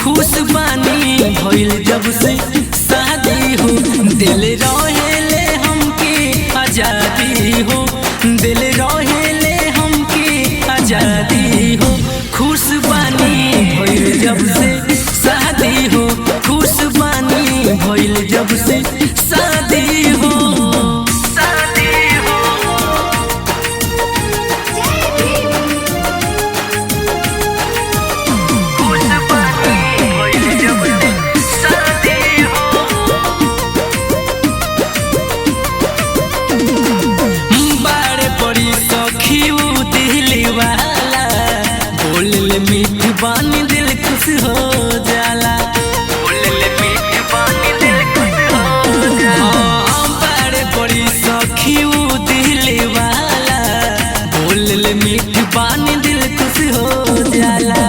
खुश बानी भइल जब से शादी हो। दिल रहेले हमके आजादी हो, दिल रहेले हमके आजादी हो। खुश बानी भइल जब से शादी हो, खुश बानी भइल जब से शादी हो। मीठी बानी दिल खुश हो जाला, मीठी बानी दिल खुश हो जाला। बड़े बड़ी सखी दिल वाला, बोल मीठी बानी दिल खुश हो जाला।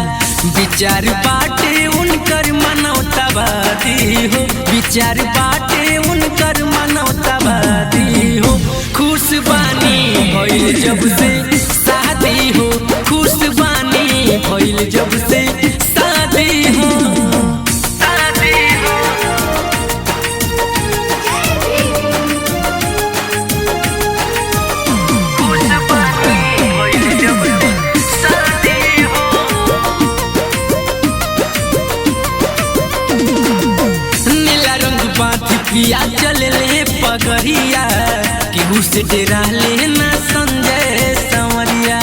विचार बाटे उनकर मनौतावादी हो, विचार बाटे उनकर मनौतावादी हो। खुश बानी भइल जब से शादी हो, खुश बानी भइल जब से शादी हो, शादी हो। खुश बानी भइल जब से शादी हो। नीला रंग बाती पिया चले पगड़िया, केहू से डेरा लेना संजय संवरिया।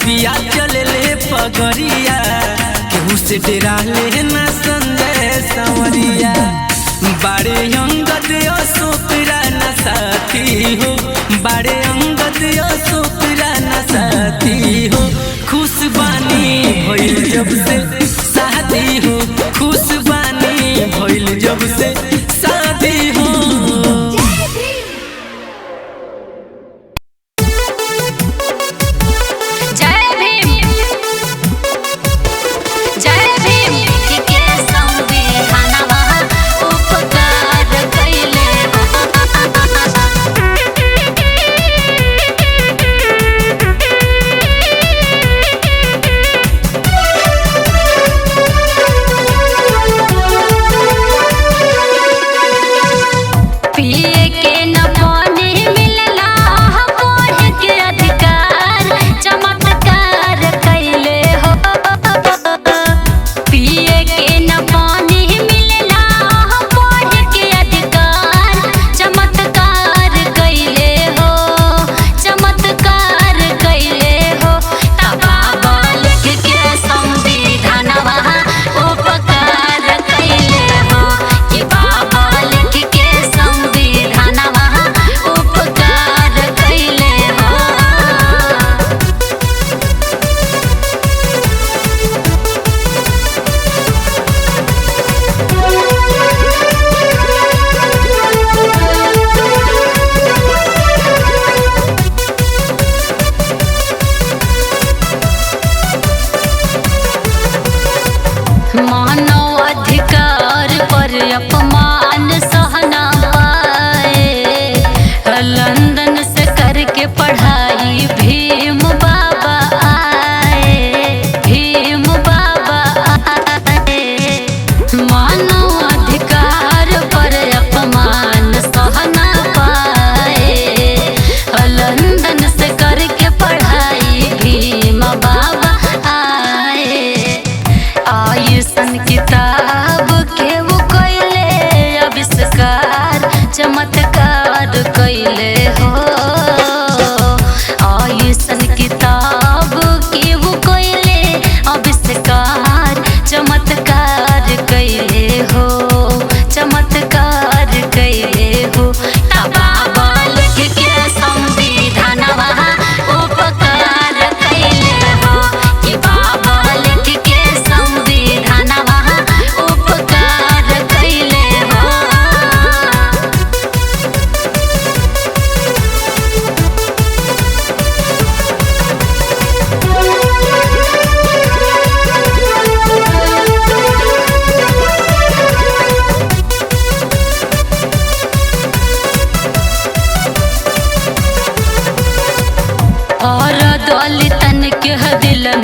पिया चले पगड़िया, केहू से डेरा लेना संजय संवरिया। बड़े अंगद अशोक राणा साथी हो, बड़े अंगद अशोक राणा साथी हो। खुश बानी भइल जब से शादी हो, खुश बानी भइल जब से शादी हो।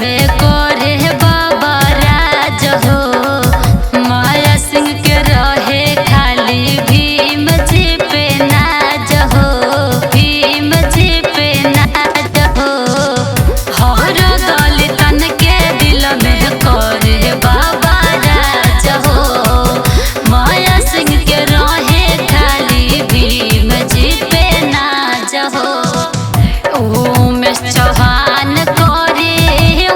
में करे बाबा राज हो। माया सिंह के रहे खाली भीम जी पे नाज हो, भीम जी पे नाज हो। हर दलितन के दिल में करे बाबा राज हो। माया सिंह के रहे खाली भीम जी पे नाज हो। उमेश चौहान करे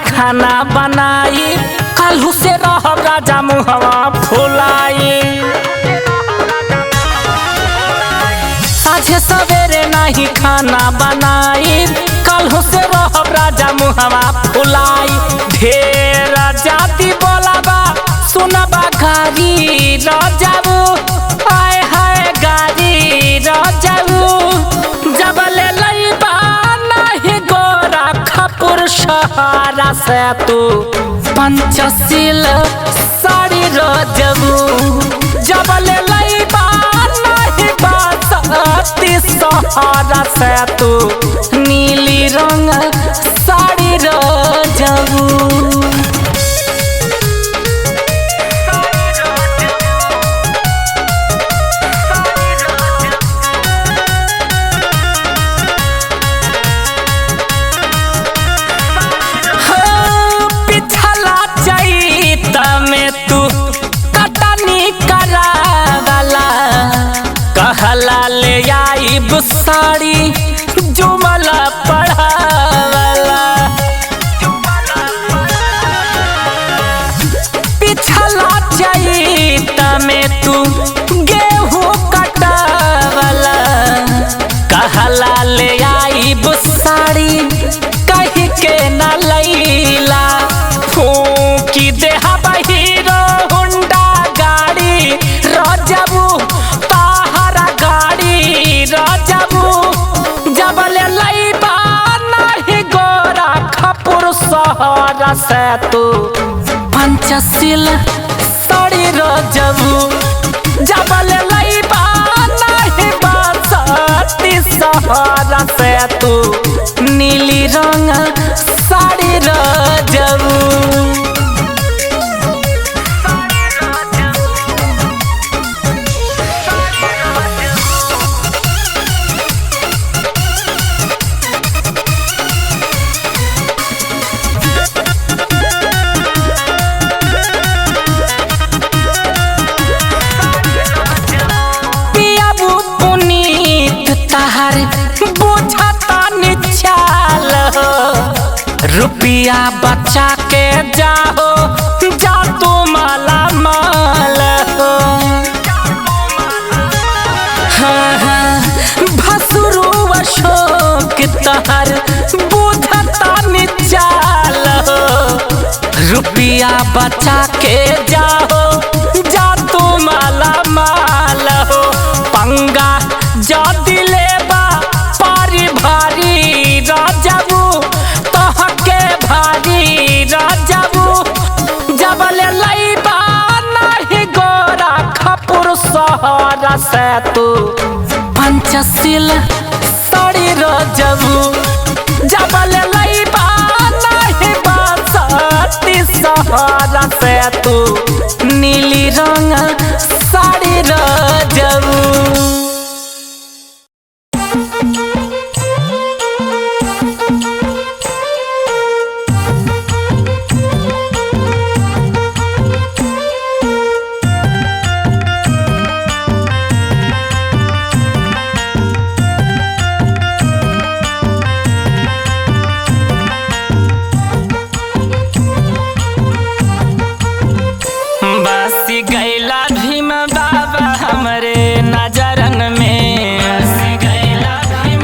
खाना बनाई काल्हू से रहब राजा मुहवा फुलाई साझे सवेरे नहीं खाना बनाई काल्हू से रहब राजा मुहवा फुलाई ढेर जाति बोलाबा सुनबा गारी रजाबू आय हाय गारी रजाबू जबले लईबा नहीं गोरा खपुर शहरा से तू पंचशील साड़ी रजबू जबले लईबा नहीं बासती शहरा से तू नीली रंग साड़ी रजबू कहला ले आइब साड़ी जुमला पढ़ावला पिछला चैत में तू गेहूं कटावला कहला ले आइब साड़ी कहीं के न लैला फूकी देहा हीरो हुंडा गाड़ी रजबू जबले लईबा नहीं गोरा खपुर शहरा से तू पंचशील साड़ी रजबू जबले लईबा नहीं बासती शहरा से तू नीली रंग साड़ी रजबू रुपिया बचा के जाओ जा तू माला माल हो भसुरु अशोक तहर बुझता निचाल हो रुपिया बचा के जाओ जा तू माला माल हो पंगा जा दिलेबा पारी भारी राजबू जबले लईबा नहीं गोरा खपुर शहरा से तू पंचशील साड़ी रजबू जबले लईबा नहीं बासती शहरा से तू नीली रंग साड़ी रजबू गैला भीम बाबा हमरे नजरन में गैला भीम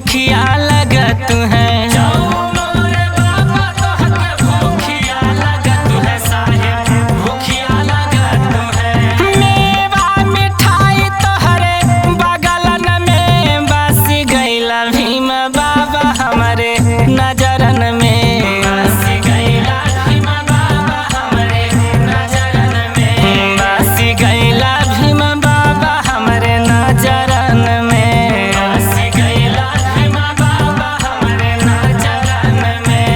भूखिया लगत है जाऊ मोरे बाबा तोहके भूखिया लगत है साहेब भूखिया लगत है मेवा मिठाई तोहरे बगलन में बस गईला भीम बाबा हमारे नजरन में बस गईला भीम बाबा हमारे नजरन में बस गईला भीम बाबा हमारे नजरन में बस गईला भीम बाबा हमारे नजरन में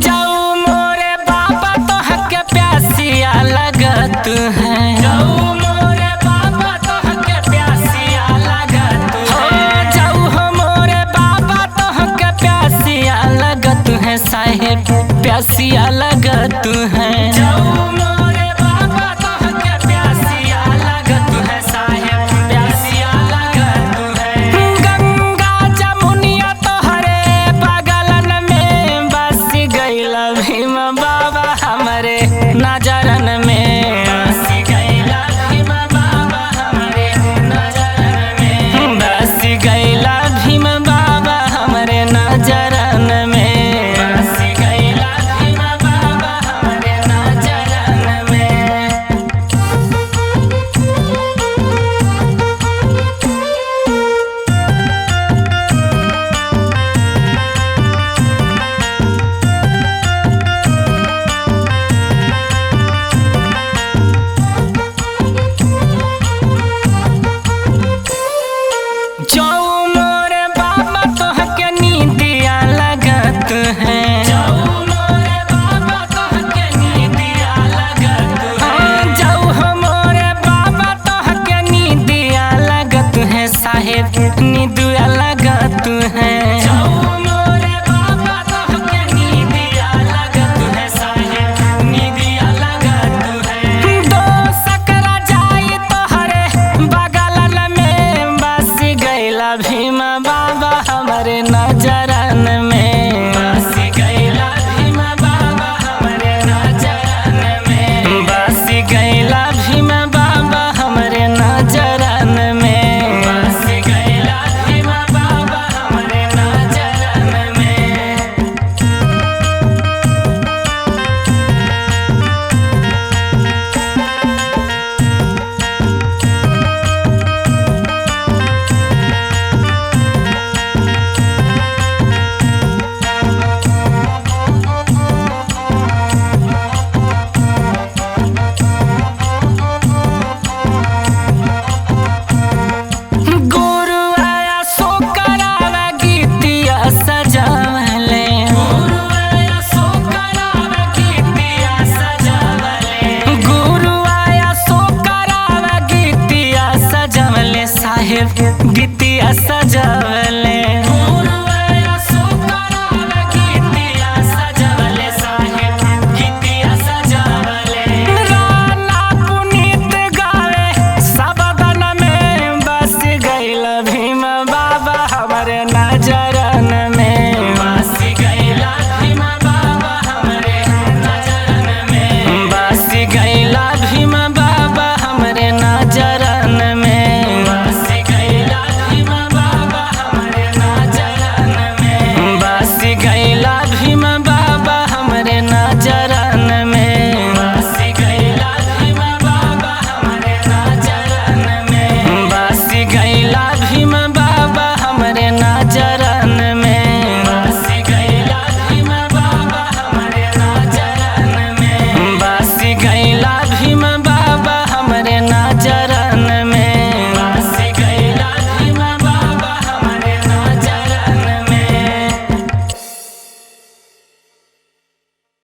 जाऊ मोरे बाबा तोहके प्यासिया लगत है जाऊ मोरे बाबा तोहके प्यासिया लगत है जाऊ हो मोरे बाबा तोहके प्यासिया लगत है साहेब प्यासिया लगत है जाऊ मोरे बाबा तोहके प्यासिया लगत है साहेब प्यासिया लगत है गंगा जमुनिया तोहरे बगलन में बस गईला भीम बाबा हमारे नजरन में बस गईला भीम बाबा हमारे नजरन में बस गईला भीम बाबा हमारे नजर